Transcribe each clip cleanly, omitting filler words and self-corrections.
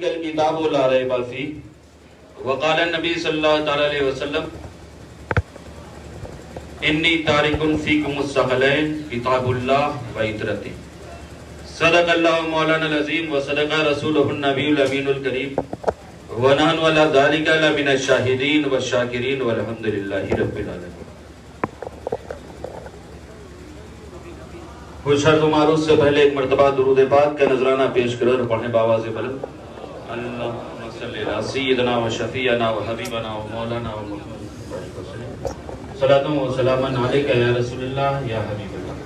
ذالک الکتاب لا ریب فیہ وقال النبی صلی اللہ تعالی علیہ وسلم انی تارک فیکم الثقلین کتاب اللہ و عترتی صدق اللہ مولانا العظیم و صدق رسولہ النبی الامین الکریم ونحن علی ذالک لمن الشاہدین والشاکرین والحمدللہ رب العالمین۔ خوشحال معروف سے پہلے ایک مرتبہ درود پاک کا نذرانہ پیش کرو اور پڑھیں بآواز بلند۔ اللہم صلی علی سیدنا و شفیعنا و حبیبنا و مولانا و محمد صلاۃ و سلام علیک یا رسول اللہ یا حبیب اللہ۔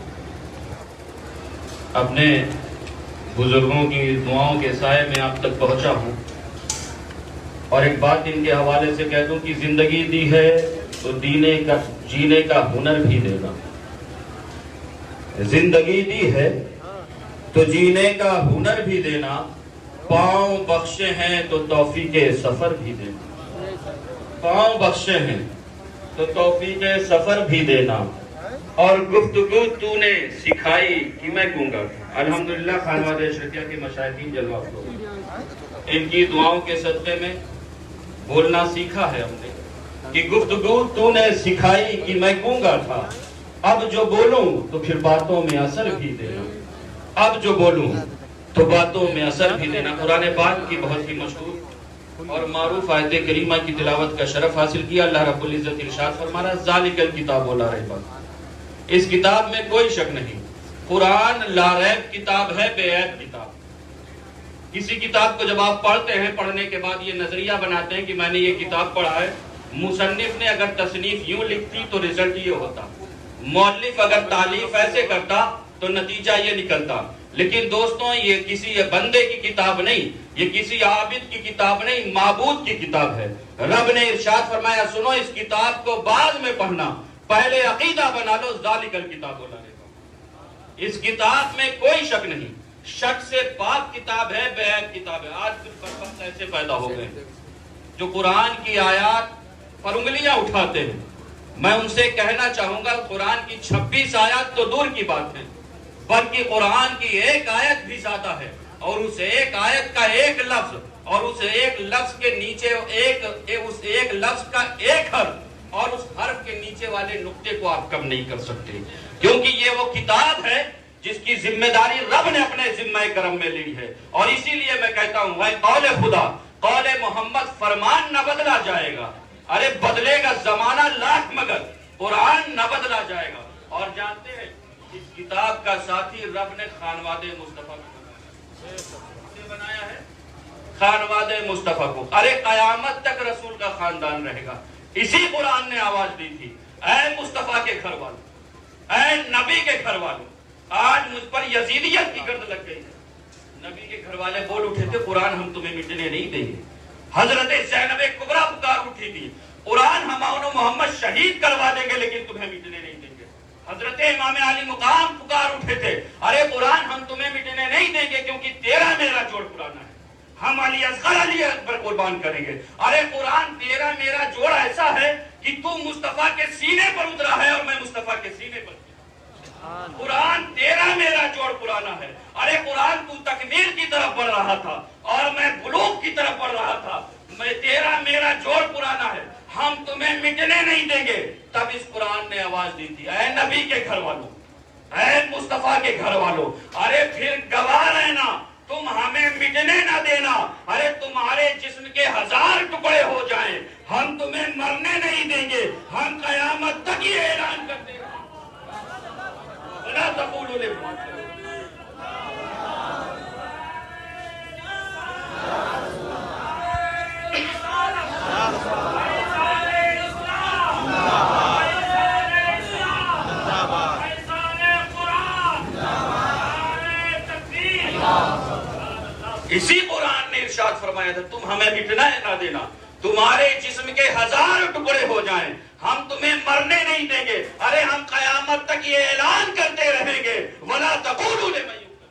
اپنے بزرگوں کی دعاؤں کے سائے میں آپ تک پہنچا ہوں اور ایک بات ان کے حوالے سے کہہ دوں کہ زندگی دی ہے تو جینے کا ہنر بھی دینا، زندگی دی ہے تو جینے کا ہنر بھی دینا، پاؤں بخشے ہیں تو توفیق سفر بھی دینا، پاؤں بخشے ہیں تو توفیق سفر بھی دینا، اور گفتگو تو نے سکھائی کہ میں گونگا تھا۔ الحمدللہ خانواد اشرفیہ کے مشاہدین جلوہ افروز، ان کی دعاؤں کے صدقے میں بولنا سیکھا ہے ہم نے کہ گفتگو تو نے سکھائی کہ میں گونگا تھا، اب جو بولوں تو پھر باتوں میں اثر بھی دینا، اب جو بولوں تو باتوں میں اثر بھی دینا۔ قرآن پاک کی بہت ہی مشہور اور معروف آیت کریمہ کی تلاوت کا شرف حاصل کیا۔ اللہ رب العزت ارشاد فرما رہا ذالک الکتاب لا ریب فیہ، اس کتاب میں کوئی شک نہیں، قرآن لا ریب کتاب ہے، بے عیب کتاب۔ کسی کتاب کو جب آپ پڑھتے ہیں، پڑھنے کے بعد یہ نظریہ بناتے ہیں کہ میں نے یہ کتاب پڑھا ہے، مصنف نے اگر تصنیف یوں لکھتی تو رزلٹ یہ ہوتا، مؤلف اگر تعلیف ایسے کرتا تو نتیجہ یہ نکلتا۔ لیکن دوستوں یہ کسی بندے کی کتاب نہیں، یہ کسی عابد کی کتاب نہیں، معبود کی کتاب ہے۔ رب نے ارشاد فرمایا سنو اس کتاب کو بعد میں پڑھنا، پہلے عقیدہ بنا لو، ذالک الکتاب لا ریب فیہ۔ اس کتاب میں کوئی شک نہیں، شک سے پاک کتاب ہے، بے عیب کتاب ہے۔ آج کچھ بدبخت ایسے پیدا ہو گئے جو قرآن کی آیات پر انگلیاں اٹھاتے ہیں۔ میں ان سے کہنا چاہوں گا قرآن کی 26 آیات تو دور کی بات ہے، بلکہ قرآن کی ایک آیت بھی زیادہ ہے، اور اس ایک آیت کا ایک لفظ اور اس ایک لفظ کے نیچے اس ایک لفظ کا ایک حرف اور اس حرف کے نیچے والے نقطے کو آپ کم نہیں کر سکتے، کیونکہ یہ وہ کتاب ہے جس کی ذمہ داری رب نے اپنے ذمہ کرم میں لی ہے۔ اور اسی لیے میں کہتا ہوں اے قول خدا، قول محمد، فرمان نہ بدلا جائے گا، ارے بدلے گا زمانہ لاکھ مگر قرآن نہ بدلا جائے گا۔ اور جانتے ہیں اس کتاب کا ساتھی رب نے خانواد مصطفیٰ کو بنایا ہے، خانواد مصطفیٰ کو۔ ارے قیامت تک رسول کا خاندان رہے گا۔ اسی قرآن نے آواز دی تھی اے مصطفیٰ کے گھر والوں، اے نبی کے گھر والوں، آج مجھ پر یزیدیت کی گرد لگ گئی ہے۔ نبی کے گھر والے بول اٹھے تھے قرآن ہم تمہیں مٹنے نہیں دیں گے۔ حضرت زینب کبریٰ پکار اٹھی تھی قرآن ہم محمد شہید کروا دیں گے لیکن تمہیں مٹنے نہیں دیں گے۔ حضرت امام علی مقام پکار اٹھے تھے ارے قرآن ہم تمہیں مٹنے نہیں دیں گے کیونکہ تیرا میرا جوڑ پرانا ہے، ہم علی اصغر علی اکبر قربان کریں گے۔ ارے قرآن تیرا میرا جوڑ ایسا ہے کہ تو مصطفیٰ کے سینے پر اترا ہے اور میں مصطفیٰ کے سینے پر۔ قرآن تیرا میرا جوڑ پرانا ہے۔ ارے قرآن تو تکمیل کی طرف بڑھ رہا تھا اور میں بلوغ کی طرف بڑھ رہا تھا، میں تیرا میرا جوڑ پرانا ہے، ہم تمہیں مٹنے نہیں دیں گے۔ تب اس قرآن نے آواز دی تھی اے نبی کے گھر والوں، اے مصطفیٰ کے گھر والوں، ارے پھر گواہ رہنا، تم ہمیں مٹنے نہ دینا، ارے تمہارے جسم کے 1000 ٹکڑے ہو جائیں ہم تمہیں مرنے نہیں دیں گے، ہم قیامت تک یہ اعلان کرتے ہیں وَلَا تَقُولُوا لِمَوْتٍ۔ اسی قرآن نے ارشاد فرمایا تھا تم ہمیں مٹنا نہ دینا، تمہارے جسم کے 1000 ٹکڑے ہو جائیں ہم تمہیں مرنے نہیں دیں گے، ارے ہم قیامت تک یہ اعلان کرتے رہیں گے وَلَا تَقُولُوا لِمَن يُقْتَلُ۔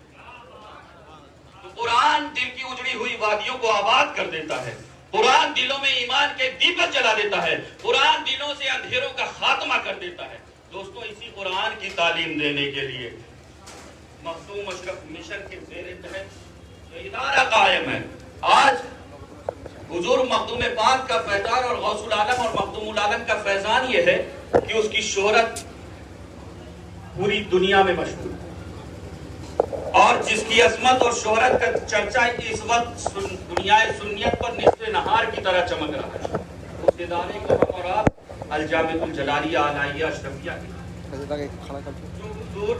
تو قرآن دل کی اجڑی ہوئی وادیوں کو آباد کر دیتا ہے، قرآن دلوں میں ایمان کے دیپک جلا دیتا ہے، قرآن دلوں سے اندھیروں کا خاتمہ کر دیتا ہے۔ دوستو اسی قرآن کی تعلیم دینے کے لیے مخدوم اشرف مشن کے زیر تحت جو ادارہ قائم ہے، آج حضور مخدوم پاک کا فیضان اور غوث العالم اور مخدوم العالم کا فیضان یہ ہے کہ اس کی شہرت پوری دنیا میں مشہور ہے، اور جس کی عظمت اور شہرت کا چرچا اس وقت دنیا سنیت پر نصف نہار کی طرح چمک رہا ہے، اس ادارے کو ہم اور آپ الجامعۃ الجلالیہ عالیہ اشرفیہ کی جو حضور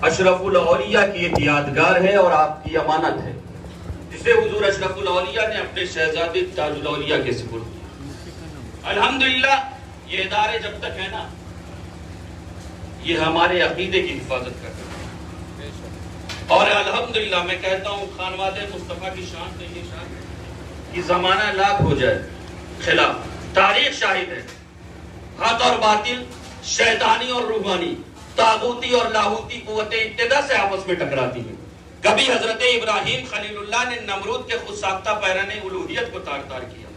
اشرف الاولیاء کی ایک یادگار ہے اور آپ کی امانت ہے، جسے حضور اشرف الاولیاء نے اپنے شہزادے تاج الاولیاء کے سپرد کیا۔ الحمدللہ یہ ادارے جب تک ہے نا، یہ ہمارے عقیدے کی حفاظت کرتے ہیں، اور الحمدللہ میں کہتا ہوں خانواد مصطفیٰ کی شان سے یہ شان ہے کہ زمانہ لاکھ ہو جائے خلاف تاریخ شاہد ہے، حق اور باطل، شیطانی اور روحانی، طاغوتی اور لاہوتی قوتیں ابتدا سے آپس میں ٹکراتی ہیں۔ کبھی حضرت ابراہیم خلیل اللہ نے نمرود کے خود ساختہ پیران الوہیت کو تار تار کیا،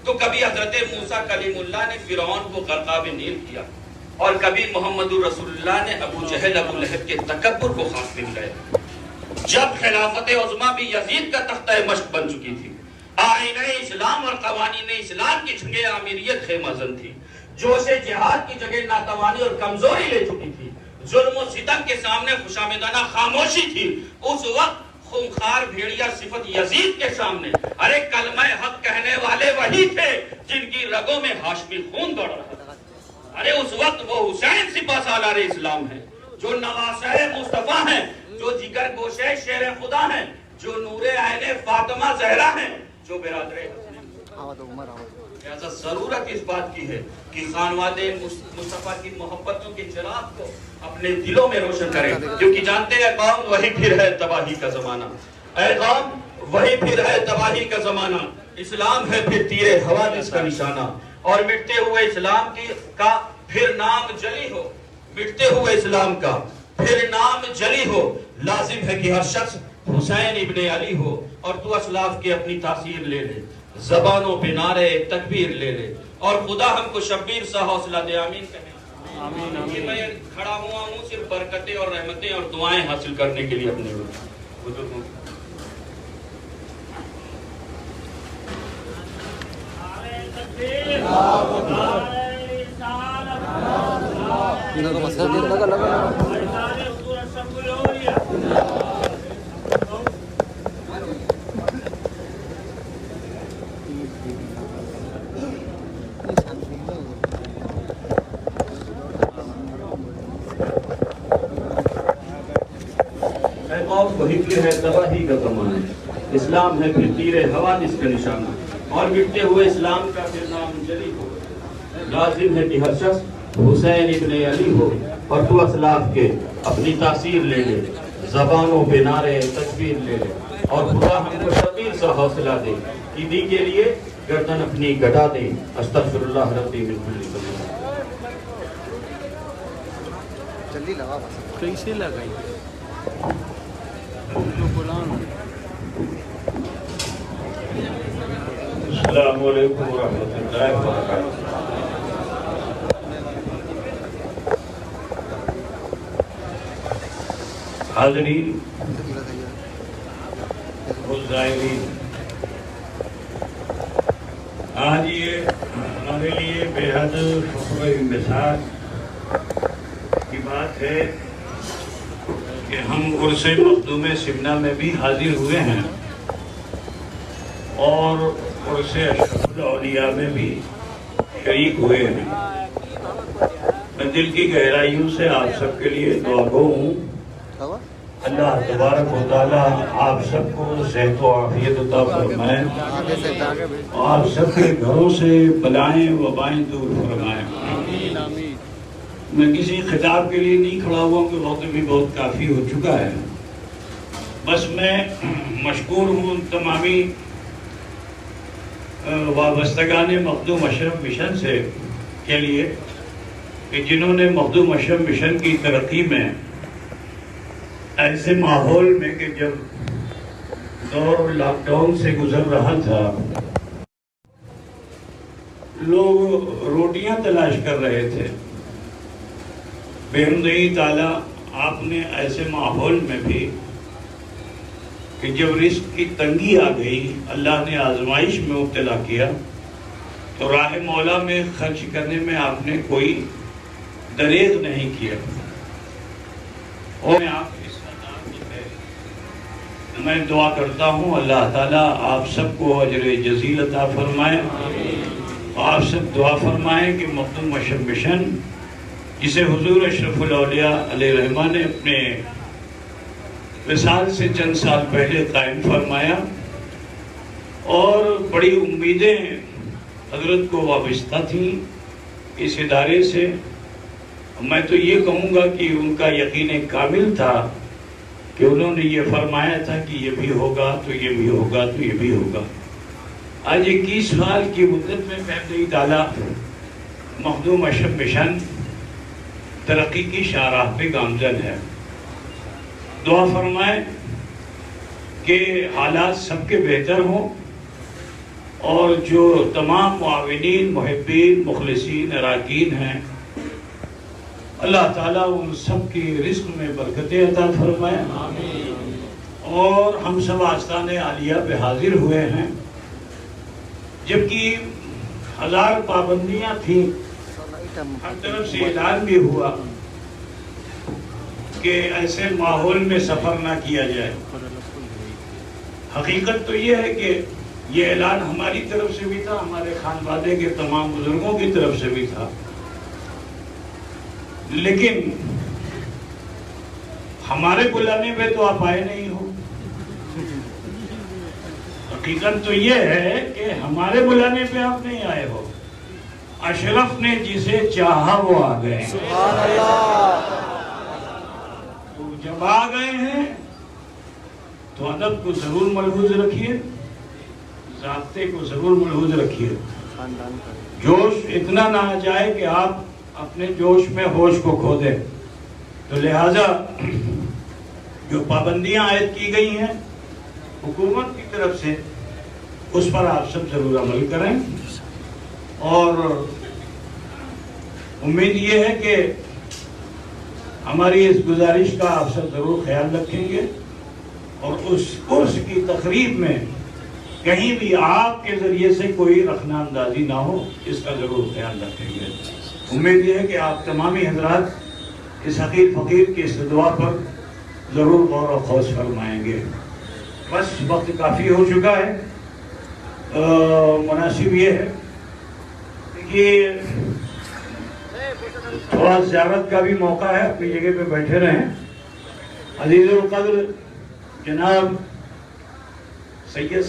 تو کبھی حضرت موسیٰ کلیم اللہ نے فرعون کو غرقاب نیل کیا، اور کبھی محمد رسول اللہ نے ابو جہل ابو لہب کے تکبر کو خاک میں ملایا۔ جب خلافت عظمیٰ بھی یزید کا تختہ مشق بن چکی تھی، آئینہ اسلام اور قوانین اسلام کی جگہ امیریت خیمہ زن تھی، جوش جہاد کی جگہ ناتوانی اور کمزوری لے چکی تھی، ظلم و ستم کے سامنے خوشامدانہ خاموشی تھی، اس وقت خونخوار بھیڑیا صفت یزید کے سامنے ارے کلمہ حق کہنے والے وہی تھے جن کی رگوں میں ہاشمی خون دوڑ رہا تھا۔ ارے اس وقت وہ حسین سپہ سالار اسلام ہیں، جو نواسہ مصطفیٰ ہیں، جو جگر گوشہ شیر خدا ہیں، جو نور عین فاطمہ زہرا ہیں، جو برادر لہذا ضرورت اس بات کی ہے کہ خانواد مصطفیٰ کی محبتوں کے چراغ کو اپنے دلوں میں روشن کریں، کیونکہ جانتے ہیں قوم وہی پھر ہے تباہی کا زمانہ، اے قوم وہی پھر ہے تباہی کا زمانہ، اسلام ہے پھر تیر حوادث کا نشانہ، اور مٹتے ہوئے اسلام کا پھر نام جلی ہو، مٹتے ہوئے اسلام کا پھر نام جلی ہو، لازم ہے کہ ہر شخص حسین ابن علی ہو، اور تو اسلاف کی اپنی تاثیر لے لے، زبانوں پہ نعرے تکبیر لے لے، اور خدا ہم کو شبیر سا حوصلہ دے، آمین کہیں۔ آمین۔ میں کھڑا ہوا ہوں صرف برکتیں اور رحمتیں اور دعائیں حاصل کرنے کے لیے اپنے بزرگوں کی۔ وہی پھر ہے تباہی کا زمانہ، اسلام ہے پھر تیر حوادث کا نشانہ، اور مٹتے ہوئے اسلام کا پھر نام جلی ہو، لازم ہے کہ ہر شخص حسین ابن علی ہو، اور تو اسلاف کے اپنی تاثیر لے لے، زبانوں پہ نعرے تکبیر لے لے، اور خدا ہم کو شبیر سا حوصلہ دے، عیدی کے لیے گردن اپنی گٹا دے، استغفر اللہ ربی من کل ذنب۔ جلدی لگا بس کیسے لگائی السلام علیکم ورحمۃ اللہ وبرکاتہ۔ حاضرین والزائرین، آج یہ ہمارے لیے بے حد فخر و انبساط کی بات ہے کہ ہم عرس مخدوم سمنہ میں بھی حاضر ہوئے ہیں، اور عرس اشرف الاولیاء میں بھی شریک ہوئے ہیں۔ میں دل کی گہرائیوں سے آپ سب کے لیے دعا گو ہوں، اللہ تبارک و تعالیٰ آپ سب کو صحت و عافیت عطا فرمائے، اور آپ سب کے گھروں سے بلائیں وبائیں دور فرمائیں۔ میں کسی خطاب کے لیے نہیں کھڑا ہوا کہ وقت بھی بہت کافی ہو چکا ہے، بس میں مشکور ہوں تمامی وابستگان مخدوم اشرف مشن سے کے لیے کہ جنہوں نے مخدوم اشرف مشن کی ترقی میں ایسے ماحول میں کہ جب دور لاک ڈاؤن سے گزر رہا تھا، لوگ روٹیاں تلاش کر رہے تھے، بحمدہ تعالیٰ آپ نے ایسے ماحول میں بھی کہ جب رزق کی تنگی آ گئی، اللہ نے آزمائش میں مبتلا کیا، تو راہ مولا میں خرچ کرنے میں آپ نے کوئی دریغ نہیں کیا. اور میں دعا کرتا ہوں اللہ تعالیٰ آپ سب کو اجر جزیل عطا فرمائے. آپ سب دعا فرمائیں کہ مخدوم اشرف مشن جسے حضور اشرف الاولیاء علیہ الرحمہ نے اپنے وصال سے چند سال پہلے قائم فرمایا، اور بڑی امیدیں حضرت کو وابستہ تھیں اس ادارے سے. میں تو یہ کہوں گا کہ ان کا یقین کامل تھا کہ انہوں نے یہ فرمایا تھا کہ یہ بھی ہوگا تو یہ بھی ہوگا تو یہ بھی ہوگا. آج 21 سال کی مدت میں بہتری تعالیٰ مخدوم اشرف مشن ترقی کی شاہراہ پہ گامزن ہے. دعا فرمائیں کہ حالات سب کے بہتر ہوں، اور جو تمام معاونین، محبین، مخلصین، اراکین ہیں، اللہ تعالیٰ ان سب کی رزق میں برکتیں عطا فرمائے. اور ہم سب آستانِ عالیہ پہ حاضر ہوئے ہیں، جبکہ 1000 پابندیاں تھیں. ہر طرف سے اعلان بھی ہوا کہ ایسے ماحول میں سفر نہ کیا جائے. حقیقت تو یہ ہے کہ یہ اعلان ہماری طرف سے بھی تھا، ہمارے خانوادے کے تمام بزرگوں کی طرف سے بھی تھا، لیکن ہمارے بلانے پہ تو آپ آئے نہیں ہو. حقیقت تو یہ ہے کہ ہمارے بلانے پہ آپ نہیں آئے ہو. اشرف نے جسے چاہا وہ آ گئے. سبحان اللہ. جب آ گئے ہیں تو ادب کو ضرور ملحوظ رکھیے، ضابطے کو ضرور ملحوظ رکھیے. خاندان کا جوش اتنا نہ آ جائے کہ آپ اپنے جوش میں ہوش کو کھو دیں. تو لہٰذا جو پابندیاں عائد کی گئی ہیں حکومت کی طرف سے، اس پر آپ سب ضرور عمل کریں، اور امید یہ ہے کہ ہماری اس گزارش کا آپ سب ضرور خیال رکھیں گے، اور اس عرس کی تقریب میں کہیں بھی آپ کے ذریعے سے کوئی رخنہ اندازی نہ ہو، اس کا ضرور خیال رکھیں گے. امید یہ ہے کہ آپ تمامی حضرات اس حقیر فقیر کی اس دعا پر ضرور غور و خوض فرمائیں گے. بس وقت کافی ہو چکا ہے. مناسب یہ ہے کہ تھوڑا زیارت کا بھی موقع ہے، اپنی جگہ پہ بیٹھے رہیں. عزیز القدر جناب سید